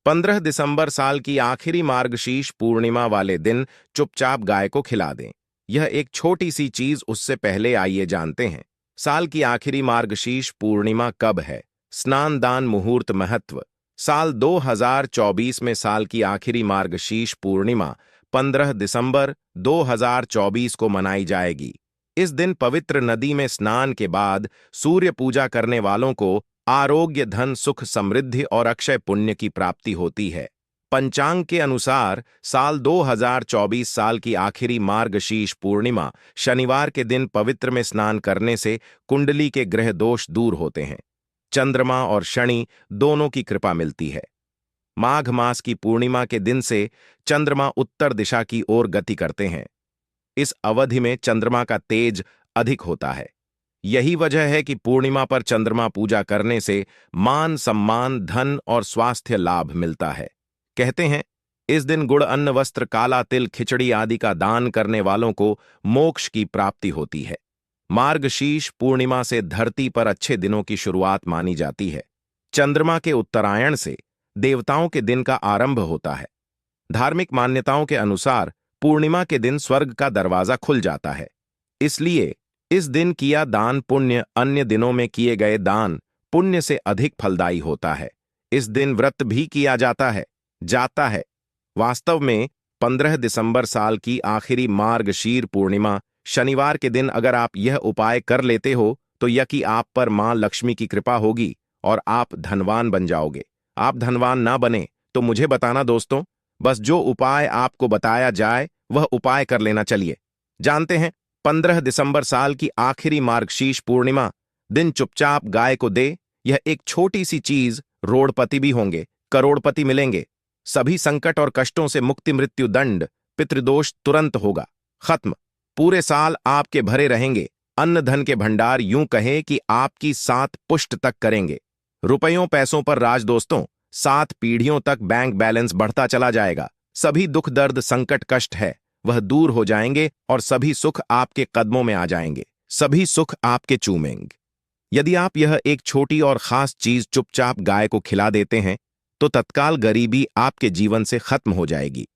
15 दिसंबर साल की आखिरी मार्गशीर्ष पूर्णिमा वाले दिन चुपचाप गाय को खिला दें। यह एक छोटी सी चीज, उससे पहले आइए जानते हैं साल की आखिरी मार्गशीर्ष पूर्णिमा कब है। स्नान दान मुहूर्त महत्व। साल 2024 में साल की आखिरी मार्गशीर्ष पूर्णिमा 15 दिसंबर 2024 को मनाई जाएगी। इस दिन पवित्र नदी में स्नान के बाद सूर्य पूजा करने वालों को आरोग्य, धन, सुख, समृद्धि और अक्षय पुण्य की प्राप्ति होती है। पंचांग के अनुसार साल 2024 साल की आखिरी मार्गशीर्ष पूर्णिमा शनिवार के दिन पवित्र में स्नान करने से कुंडली के ग्रह दोष दूर होते हैं। चंद्रमा और शनि दोनों की कृपा मिलती है। माघ मास की पूर्णिमा के दिन से चंद्रमा उत्तर दिशा की ओर गति करते हैं। इस अवधि में चंद्रमा का तेज अधिक होता है। यही वजह है कि पूर्णिमा पर चंद्रमा पूजा करने से मान, सम्मान, धन और स्वास्थ्य लाभ मिलता है। कहते हैं इस दिन गुड़, अन्न, वस्त्र, काला तिल, खिचड़ी आदि का दान करने वालों को मोक्ष की प्राप्ति होती है। मार्गशीर्ष पूर्णिमा से धरती पर अच्छे दिनों की शुरुआत मानी जाती है। चंद्रमा के उत्तरायण से देवताओं के दिन का आरंभ होता है। धार्मिक मान्यताओं के अनुसार पूर्णिमा के दिन स्वर्ग का दरवाजा खुल जाता है। इसलिए इस दिन किया दान पुण्य अन्य दिनों में किए गए दान पुण्य से अधिक फलदायी होता है। इस दिन व्रत भी किया जाता है। वास्तव में 15 दिसंबर साल की आखिरी मार्गशीर पूर्णिमा शनिवार के दिन अगर आप यह उपाय कर लेते हो तो यकी आप पर मां लक्ष्मी की कृपा होगी और आप धनवान बन जाओगे। आप धनवान ना बने तो मुझे बताना दोस्तों। बस जो उपाय आपको बताया जाए वह उपाय कर लेना। चलिए जानते हैं 15 दिसंबर साल की आखिरी मार्गशीर्ष पूर्णिमा दिन चुपचाप गाय को दे। यह एक छोटी सी चीज, रोड़पति भी होंगे, करोड़पति मिलेंगे। सभी संकट और कष्टों से मुक्ति, मृत्यु दंड, पितृदोष तुरंत होगा खत्म। पूरे साल आपके भरे रहेंगे। अन्न धन के भंडार यूं कहे कि आपकी 7 पुश्त तक करेंगे। रुपयों पैसों पर राज दोस्तों। 7 पीढ़ियों तक बैंक बैलेंस बढ़ता चला जाएगा। सभी दुख, दर्द, संकट, कष्ट है वह दूर हो जाएंगे और सभी सुख आपके कदमों में आ जाएंगे। सभी सुख आपके चूमेंगे। यदि आप यह एक छोटी और खास चीज चुपचाप गाय को खिला देते हैं तो तत्काल गरीबी आपके जीवन से खत्म हो जाएगी।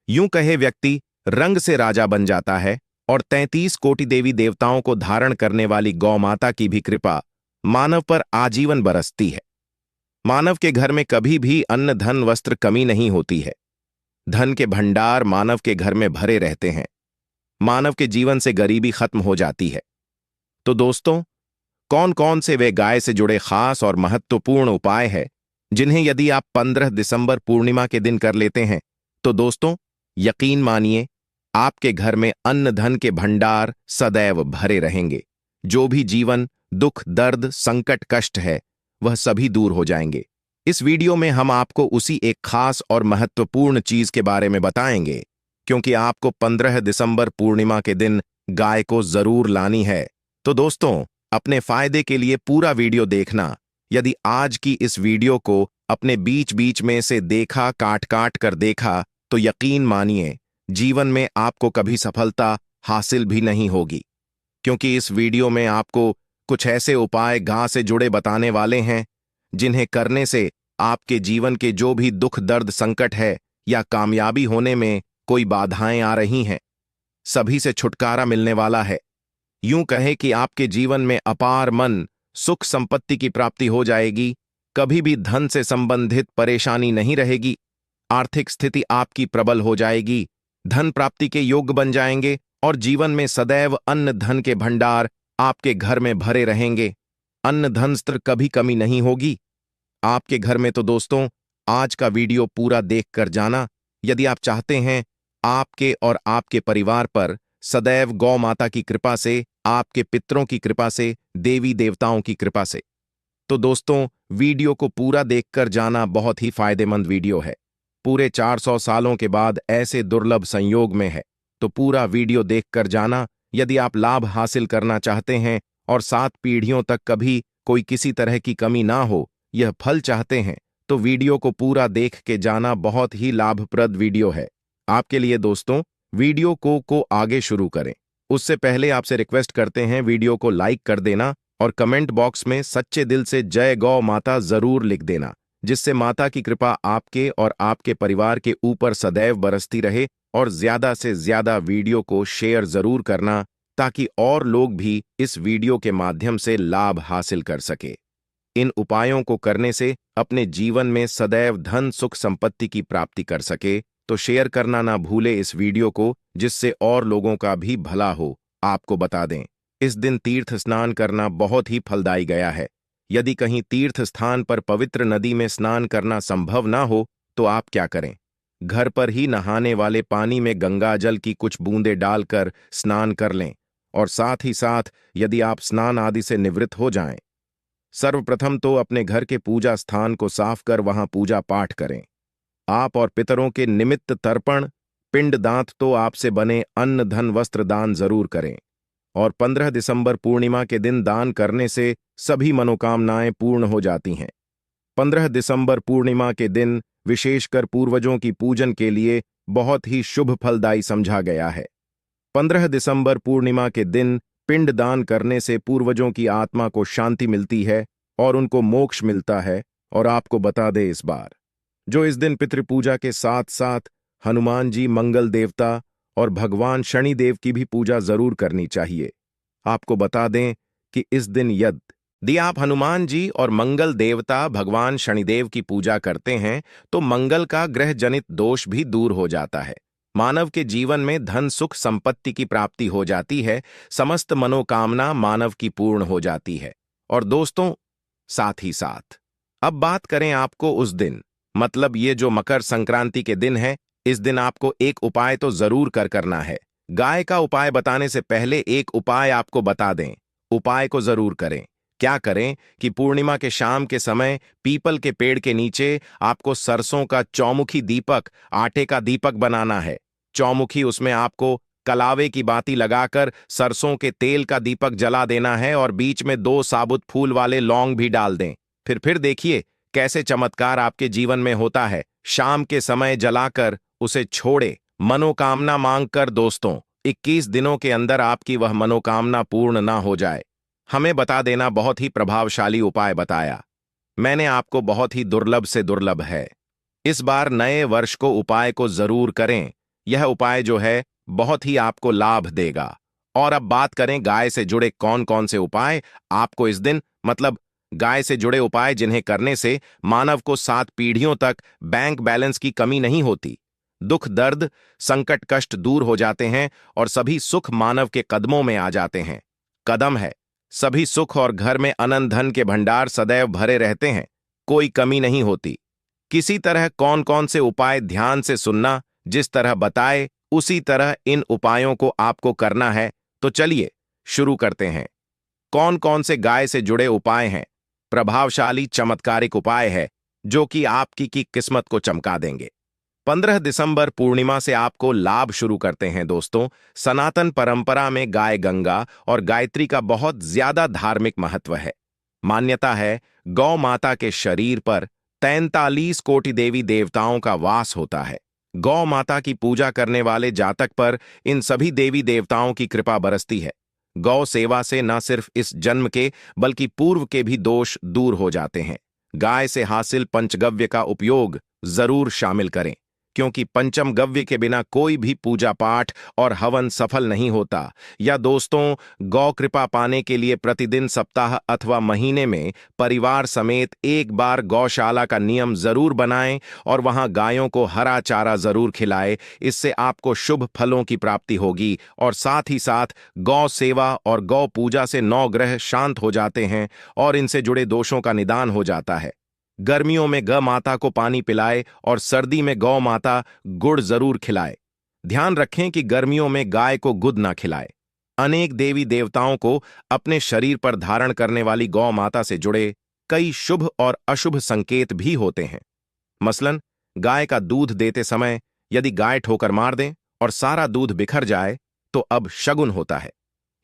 यूं कहे व्यक्ति रंग से राजा बन जाता है और 33 कोटि देवी देवताओं को धारण करने वाली गौ माता की भी कृपा मानव पर आजीवन बरसती है। मानव के घर में कभी भी अन्न, धन, वस्त्र कमी नहीं होती है। धन के भंडार मानव के घर में भरे रहते हैं। मानव के जीवन से गरीबी खत्म हो जाती है। तो दोस्तों, कौन कौन से वे गाय से जुड़े खास और महत्वपूर्ण उपाय हैं जिन्हें यदि आप 15 दिसंबर पूर्णिमा के दिन कर लेते हैं तो दोस्तों यकीन मानिए आपके घर में अन्न धन के भंडार सदैव भरे रहेंगे। जो भी जीवन, दुख, दर्द, संकट, कष्ट है वह सभी दूर हो जाएंगे। इस वीडियो में हम आपको उसी एक खास और महत्वपूर्ण चीज के बारे में बताएंगे क्योंकि आपको 15 दिसंबर पूर्णिमा के दिन गाय को जरूर लानी है। तो दोस्तों, अपने फायदे के लिए पूरा वीडियो देखना। यदि आज की इस वीडियो को अपने बीच बीच में से देखा, काट काट कर देखा तो यकीन मानिए जीवन में आपको कभी सफलता हासिल भी नहीं होगी, क्योंकि इस वीडियो में आपको कुछ ऐसे उपाय गाय से जुड़े बताने वाले हैं जिन्हें करने से आपके जीवन के जो भी दुख, दर्द, संकट है या कामयाबी होने में कोई बाधाएं आ रही हैं, सभी से छुटकारा मिलने वाला है। यूं कहे कि आपके जीवन में अपार मन, सुख, संपत्ति की प्राप्ति हो जाएगी। कभी भी धन से संबंधित परेशानी नहीं रहेगी। आर्थिक स्थिति आपकी प्रबल हो जाएगी। धन प्राप्ति के योग्य बन जाएंगे और जीवन में सदैव अन्न धन के भंडार आपके घर में भरे रहेंगे। अन्न धन वस्त्र कभी कमी नहीं होगी आपके घर में। तो दोस्तों, आज का वीडियो पूरा देखकर जाना यदि आप चाहते हैं आपके और आपके परिवार पर सदैव गौ माता की कृपा से, आपके पितरों की कृपा से, देवी देवताओं की कृपा से। तो दोस्तों, वीडियो को पूरा देखकर जाना बहुत ही फायदेमंद वीडियो है। पूरे 400 सालों के बाद ऐसे दुर्लभ संयोग में है, तो पूरा वीडियो देखकर जाना यदि आप लाभ हासिल करना चाहते हैं और 7 पीढ़ियों तक कभी कोई किसी तरह की कमी ना हो, यह फल चाहते हैं तो वीडियो को पूरा देख के जाना। बहुत ही लाभप्रद वीडियो है आपके लिए। दोस्तों, वीडियो को आगे शुरू करें उससे पहले आपसे रिक्वेस्ट करते हैं वीडियो को लाइक कर देना और कमेंट बॉक्स में सच्चे दिल से जय गौ माता जरूर लिख देना। जिससे माता की कृपा आपके और आपके परिवार के ऊपर सदैव बरसती रहे। और ज्यादा से ज्यादा वीडियो को शेयर जरूर करना ताकि और लोग भी इस वीडियो के माध्यम से लाभ हासिल कर सके। इन उपायों को करने से अपने जीवन में सदैव धन सुख संपत्ति की प्राप्ति कर सके तो शेयर करना ना भूले इस वीडियो को, जिससे और लोगों का भी भला हो। आपको बता दें, इस दिन तीर्थ स्नान करना बहुत ही फलदायी गया है। यदि कहीं तीर्थ स्थान पर पवित्र नदी में स्नान करना संभव ना हो तो आप क्या करें, घर पर ही नहाने वाले पानी में गंगा जल की कुछ बूंदें डालकर स्नान कर लें। और साथ ही साथ यदि आप स्नान आदि से निवृत्त हो जाएं, सर्वप्रथम तो अपने घर के पूजा स्थान को साफ कर वहां पूजा पाठ करें। आप और पितरों के निमित्त तर्पण, पिंड दांत तो आपसे बने अन्न धन वस्त्र दान जरूर करें। और 15 दिसंबर पूर्णिमा के दिन दान करने से सभी मनोकामनाएं पूर्ण हो जाती हैं। 15 दिसंबर पूर्णिमा के दिन विशेषकर पूर्वजों की पूजन के लिए बहुत ही शुभ फलदायी समझा गया है। 15 दिसंबर पूर्णिमा के दिन पिंड दान करने से पूर्वजों की आत्मा को शांति मिलती है और उनको मोक्ष मिलता है। और आपको बता दे इस बार जो इस दिन पितृपूजा के साथ साथ हनुमान जी, मंगल देवता और भगवान शनिदेव की भी पूजा जरूर करनी चाहिए। आपको बता दें कि इस दिन यदि आप हनुमान जी और मंगल देवता भगवान शनिदेव की पूजा करते हैं तो मंगल का ग्रह जनित दोष भी दूर हो जाता है। मानव के जीवन में धन सुख संपत्ति की प्राप्ति हो जाती है, समस्त मनोकामना मानव की पूर्ण हो जाती है। और दोस्तों, साथ ही साथ अब बात करें आपको उस दिन, मतलब ये जो मकर संक्रांति के दिन है, इस दिन आपको एक उपाय तो जरूर करना है। गाय का उपाय बताने से पहले एक उपाय आपको बता दें, उपाय को जरूर करें। क्या करें कि पूर्णिमा के शाम के समय पीपल के पेड़ के नीचे आपको सरसों का चौमुखी दीपक, आटे का दीपक बनाना है। चौमुखी, उसमें आपको कलावे की बाती लगाकर सरसों के तेल का दीपक जला देना है और बीच में 2 साबुत फूल वाले लौंग भी डाल दें। फिर देखिए कैसे चमत्कार आपके जीवन में होता है। शाम के समय जलाकर उसे छोड़े, मनोकामना मांगकर। दोस्तों, 21 दिनों के अंदर आपकी वह मनोकामना पूर्ण ना हो जाए, हमें बता देना। बहुत ही प्रभावशाली उपाय बताया मैंने आपको, बहुत ही दुर्लभ से दुर्लभ है। इस बार नए वर्ष को उपाय को जरूर करें। यह उपाय जो है बहुत ही आपको लाभ देगा। और अब बात करें गाय से जुड़े कौन कौन से उपाय आपको इस दिन, मतलब गाय से जुड़े उपाय जिन्हें करने से मानव को 7 पीढ़ियों तक बैंक बैलेंस की कमी नहीं होती, दुख दर्द संकट कष्ट दूर हो जाते हैं और सभी सुख मानव के कदमों में आ जाते हैं। कदम है सभी सुख और घर में अनंत धन के भंडार सदैव भरे रहते हैं, कोई कमी नहीं होती। किसी तरह कौन कौन से उपाय ध्यान से सुनना, जिस तरह बताए उसी तरह इन उपायों को आपको करना है। तो चलिए शुरू करते हैं। कौन कौन से गाय से जुड़े उपाय हैं? प्रभावशाली चमत्कारिक उपाय है जो कि आपकी की किस्मत को चमका देंगे। 15 दिसंबर पूर्णिमा से आपको लाभ शुरू करते हैं। दोस्तों, सनातन परंपरा में गाय गंगा और गायत्री का बहुत ज्यादा धार्मिक महत्व है। मान्यता है गौ माता के शरीर पर 43 कोटि देवी देवताओं का वास होता है। गौ माता की पूजा करने वाले जातक पर इन सभी देवी देवताओं की कृपा बरसती है। गौ सेवा से न सिर्फ इस जन्म के बल्कि पूर्व के भी दोष दूर हो जाते हैं। गाय से हासिल पंचगव्य का उपयोग जरूर शामिल करें, क्योंकि पंचम गव्य के बिना कोई भी पूजा पाठ और हवन सफल नहीं होता। या दोस्तों, गौ कृपा पाने के लिए प्रतिदिन, सप्ताह अथवा महीने में परिवार समेत एक बार गौशाला का नियम जरूर बनाएं और वहां गायों को हरा चारा जरूर खिलाएं। इससे आपको शुभ फलों की प्राप्ति होगी और साथ ही साथ गौ सेवा और गौ पूजा से 9 ग्रह शांत हो जाते हैं और इनसे जुड़े दोषों का निदान हो जाता है। गर्मियों में गौ माता को पानी पिलाए और सर्दी में गौ माता गुड़ जरूर खिलाए। ध्यान रखें कि गर्मियों में गाय को गुद ना खिलाए। अनेक देवी देवताओं को अपने शरीर पर धारण करने वाली गौ माता से जुड़े कई शुभ और अशुभ संकेत भी होते हैं। मसलन, गाय का दूध देते समय यदि गाय ठोकर मार दे और सारा दूध बिखर जाए तो अब शगुन होता है।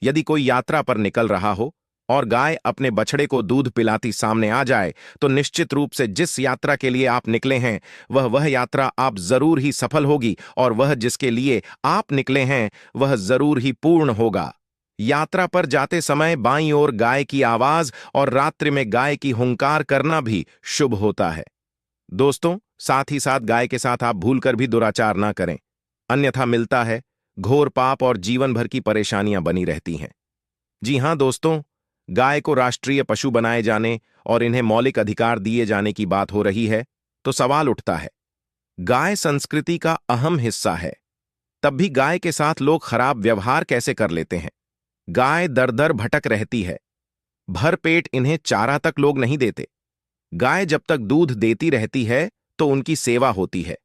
यदि कोई यात्रा पर निकल रहा हो और गाय अपने बछड़े को दूध पिलाती सामने आ जाए तो निश्चित रूप से जिस यात्रा के लिए आप निकले हैं वह यात्रा आप जरूर ही सफल होगी और वह जिसके लिए आप निकले हैं वह जरूर ही पूर्ण होगा। यात्रा पर जाते समय बाईं ओर गाय की आवाज और रात्रि में गाय की हुंकार करना भी शुभ होता है। दोस्तों, साथ ही साथ गाय के साथ आप भूलकर भी दुराचार ना करें, अन्यथा मिलता है घोर पाप और जीवन भर की परेशानियां बनी रहती हैं। जी हां दोस्तों, गाय को राष्ट्रीय पशु बनाए जाने और इन्हें मौलिक अधिकार दिए जाने की बात हो रही है, तो सवाल उठता है, गाय संस्कृति का अहम हिस्सा है, तब भी गाय के साथ लोग खराब व्यवहार कैसे कर लेते हैं? गाय दर दर भटक रहती है, भर पेट इन्हें चारा तक लोग नहीं देते। गाय जब तक दूध देती रहती है तो उनकी सेवा होती है,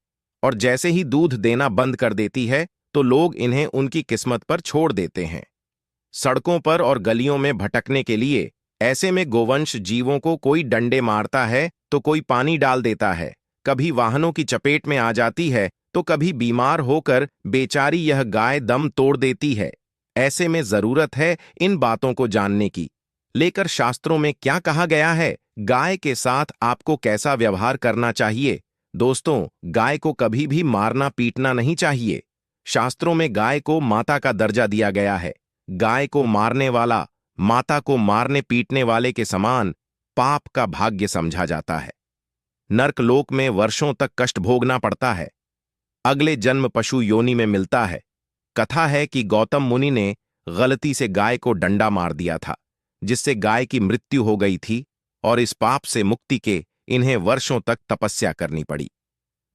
और जैसे ही दूध देना बंद कर देती है तो लोग इन्हें उनकी किस्मत पर छोड़ देते हैं। सड़कों पर और गलियों में भटकने के लिए ऐसे में गोवंश जीवों को कोई डंडे मारता है तो कोई पानी डाल देता है, कभी वाहनों की चपेट में आ जाती है तो कभी बीमार होकर बेचारी यह गाय दम तोड़ देती है। ऐसे में जरूरत है इन बातों को जानने की। लेकर शास्त्रों में क्या कहा गया है, गाय के साथ आपको कैसा व्यवहार करना चाहिए? दोस्तों, गाय को कभी भी मारना पीटना नहीं चाहिए। शास्त्रों में गाय को माता का दर्जा दिया गया है। गाय को मारने वाला माता को मारने पीटने वाले के समान पाप का भाग्य समझा जाता है। नर्कलोक में वर्षों तक कष्ट भोगना पड़ता है। अगले जन्म पशु योनि में मिलता है। कथा है कि गौतम मुनि ने गलती से गाय को डंडा मार दिया था, जिससे गाय की मृत्यु हो गई थी, और इस पाप से मुक्ति के इन्हें वर्षों तक तपस्या करनी पड़ी।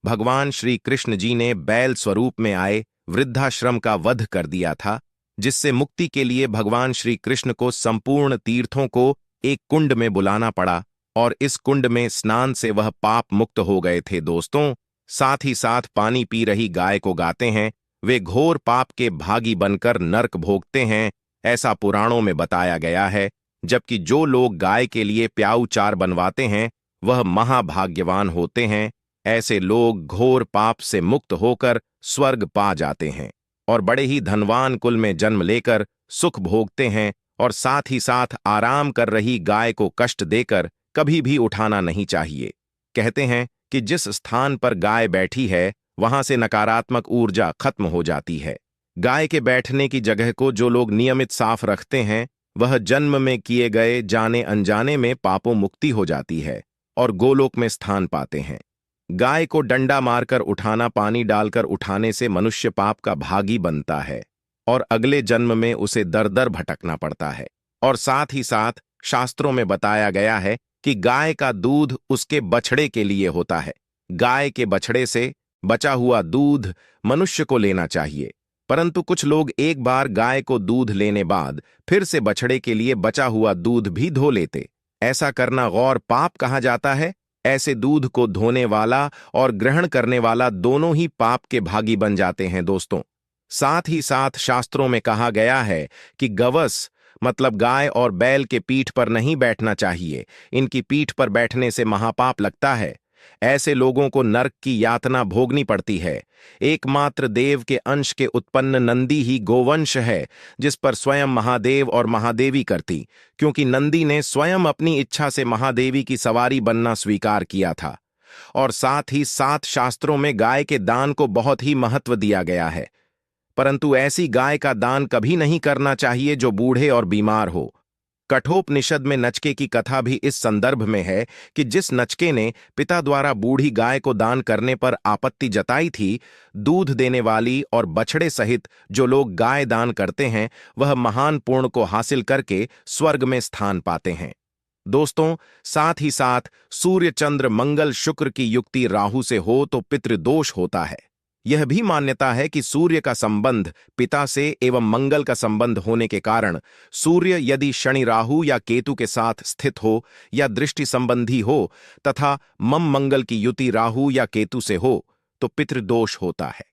भगवान श्री कृष्ण जी ने बैल स्वरूप में आए वृद्धाश्रम का वध कर दिया था, जिससे मुक्ति के लिए भगवान श्री कृष्ण को संपूर्ण तीर्थों को एक कुंड में बुलाना पड़ा, और इस कुंड में स्नान से वह पाप मुक्त हो गए थे। दोस्तों, साथ ही साथ पानी पी रही गाय को गाते हैं, वे घोर पाप के भागी बनकर नरक भोगते हैं, ऐसा पुराणों में बताया गया है। जबकि जो लोग गाय के लिए प्याऊ चार बनवाते हैं वह महाभाग्यवान होते हैं। ऐसे लोग घोर पाप से मुक्त होकर स्वर्ग पा जाते हैं और बड़े ही धनवान कुल में जन्म लेकर सुख भोगते हैं, और साथ ही साथ आराम कर रही गाय को कष्ट देकर कभी भी उठाना नहीं चाहिए। कहते हैं कि जिस स्थान पर गाय बैठी है वहां से नकारात्मक ऊर्जा खत्म हो जाती है। गाय के बैठने की जगह को जो लोग नियमित साफ रखते हैं वह जन्म में किए गए जाने अनजाने में पापों मुक्ति हो जाती है और गोलोक में स्थान पाते हैं। गाय को डंडा मारकर उठाना, पानी डालकर उठाने से मनुष्य पाप का भागी बनता है और अगले जन्म में उसे दर दर भटकना पड़ता है। और साथ ही साथ शास्त्रों में बताया गया है कि गाय का दूध उसके बछड़े के लिए होता है। गाय के बछड़े से बचा हुआ दूध मनुष्य को लेना चाहिए, परंतु कुछ लोग एक बार गाय को दूध लेने बाद फिर से बछड़े के लिए बचा हुआ दूध भी धो लेते। ऐसा करना गौर पाप कहा जाता है। ऐसे दूध को धोने वाला और ग्रहण करने वाला दोनों ही पाप के भागी बन जाते हैं। दोस्तों, साथ ही साथ शास्त्रों में कहा गया है कि गवस मतलब गाय और बैल के पीठ पर नहीं बैठना चाहिए। इनकी पीठ पर बैठने से महापाप लगता है। ऐसे लोगों को नरक की यातना भोगनी पड़ती है। एकमात्र देव के अंश के उत्पन्न नंदी ही गोवंश है, जिस पर स्वयं महादेव और महादेवी करती, क्योंकि नंदी ने स्वयं अपनी इच्छा से महादेवी की सवारी बनना स्वीकार किया था। और साथ ही साथ शास्त्रों में गाय के दान को बहुत ही महत्व दिया गया है, परंतु ऐसी गाय का दान कभी नहीं करना चाहिए जो बूढ़े और बीमार हो। कठोपनिषद में नचके की कथा भी इस संदर्भ में है कि जिस नचके ने पिता द्वारा बूढ़ी गाय को दान करने पर आपत्ति जताई थी, दूध देने वाली और बछड़े सहित जो लोग गाय दान करते हैं वह महान पुण्य को हासिल करके स्वर्ग में स्थान पाते हैं। दोस्तों, साथ ही साथ सूर्य चंद्र मंगल शुक्र की युक्ति राहु से हो तो पितृदोष होता है। यह भी मान्यता है कि सूर्य का संबंध पिता से एवं मंगल का संबंध होने के कारण सूर्य यदि शनि राहु या केतु के साथ स्थित हो या दृष्टि संबंधी हो तथा मम मंगल की युति राहु या केतु से हो तो पितृदोष होता है।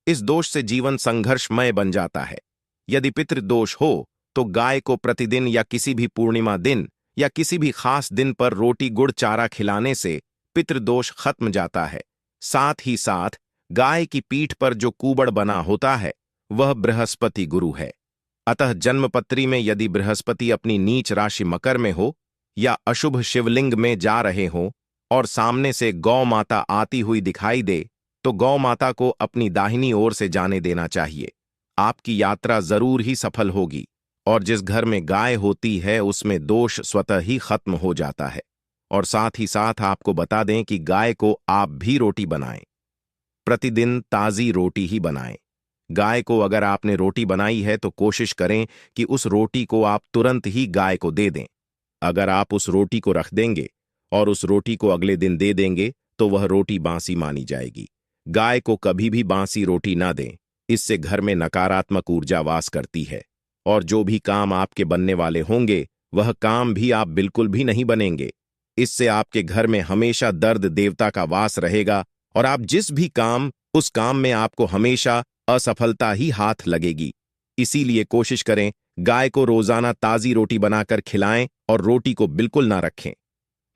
इस दोष से जीवन संघर्षमय बन जाता है। यदि पितृदोष हो तो गाय को प्रतिदिन या किसी भी पूर्णिमा दिन या किसी भी खास दिन पर रोटी गुड़ चारा खिलाने से पितृदोष खत्म जाता है। साथ ही साथ गाय की पीठ पर जो कुबड़ बना होता है वह बृहस्पति गुरु है। अतः जन्मपत्री में यदि बृहस्पति अपनी नीच राशि मकर में हो या अशुभ शिवलिंग में जा रहे हो और सामने से गौ माता आती हुई दिखाई दे तो गौ माता को अपनी दाहिनी ओर से जाने देना चाहिए। आपकी यात्रा जरूर ही सफल होगी और जिस घर में गाय होती है उसमें दोष स्वतः ही खत्म हो जाता है। और साथ ही साथ आपको बता दें कि गाय को आप भी रोटी बनाएं। प्रतिदिन ताज़ी रोटी ही बनाएं। गाय को अगर आपने रोटी बनाई है तो कोशिश करें कि उस रोटी को आप तुरंत ही गाय को दे दें। अगर आप उस रोटी को रख देंगे और उस रोटी को अगले दिन दे देंगे तो वह रोटी बासी मानी जाएगी। गाय को कभी भी बासी रोटी ना दें, इससे घर में नकारात्मक ऊर्जा वास करती है और जो भी काम आपके बनने वाले होंगे वह काम भी आप बिल्कुल भी नहीं बनेंगे। इससे आपके घर में हमेशा दर्द देवता का वास रहेगा और आप जिस भी काम उस काम में आपको हमेशा असफलता ही हाथ लगेगी। इसीलिए कोशिश करें गाय को रोजाना ताजी रोटी बनाकर खिलाएं और रोटी को बिल्कुल ना रखें।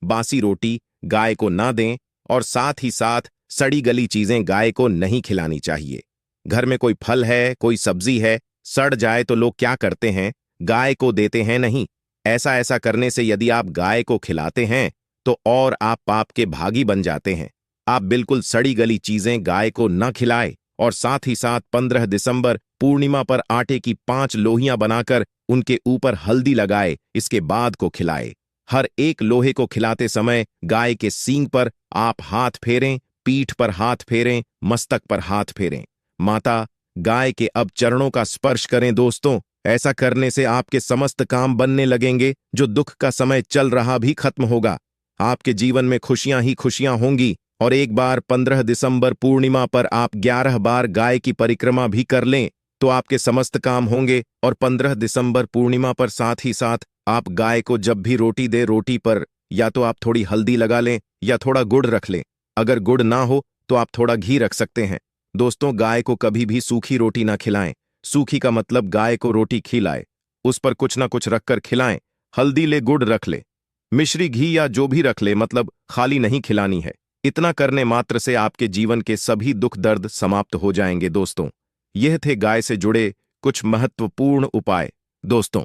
बासी रोटी गाय को ना दें और साथ ही साथ सड़ी गली चीजें गाय को नहीं खिलानी चाहिए। घर में कोई फल है, कोई सब्जी है, सड़ जाए तो लोग क्या करते हैं, गाय को देते हैं नहीं। ऐसा करने से यदि आप गाय को खिलाते हैं तो और आप पाप के भागी बन जाते हैं। आप बिल्कुल सड़ी गली चीजें गाय को न खिलाएं और साथ ही साथ 15 दिसंबर पूर्णिमा पर आटे की 5 लोहियां बनाकर उनके ऊपर हल्दी लगाए, इसके बाद को खिलाए। हर एक लोहे को खिलाते समय गाय के सींग पर आप हाथ फेरें, पीठ पर हाथ फेरें, मस्तक पर हाथ फेरें। माता गाय के अब चरणों का स्पर्श करें दोस्तों। ऐसा करने से आपके समस्त काम बनने लगेंगे, जो दुख का समय चल रहा भी खत्म होगा। आपके जीवन में खुशियां ही खुशियां होंगी। और एक बार 15 दिसंबर पूर्णिमा पर आप 11 बार गाय की परिक्रमा भी कर लें तो आपके समस्त काम होंगे। और 15 दिसंबर पूर्णिमा पर साथ ही साथ आप गाय को जब भी रोटी दे, रोटी पर या तो आप थोड़ी हल्दी लगा लें या थोड़ा गुड़ रख लें। अगर गुड़ ना हो तो आप थोड़ा घी रख सकते हैं। दोस्तों, गाय को कभी भी सूखी रोटी ना खिलाएं। सूखी का मतलब गाय को रोटी खिलाए, उस पर कुछ ना कुछ रखकर खिलाएं। हल्दी ले, गुड़ रख ले, मिश्री घी या जो भी रख ले, मतलब खाली नहीं खिलानी है। इतना करने मात्र से आपके जीवन के सभी दुख दर्द समाप्त हो जाएंगे। दोस्तों, यह थे गाय से जुड़े कुछ महत्वपूर्ण उपाय। दोस्तों,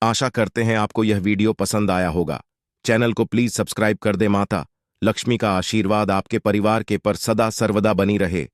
आशा करते हैं आपको यह वीडियो पसंद आया होगा। चैनल को प्लीज सब्सक्राइब कर दे। माता लक्ष्मी का आशीर्वाद आपके परिवार के पर सदा सर्वदा बनी रहे।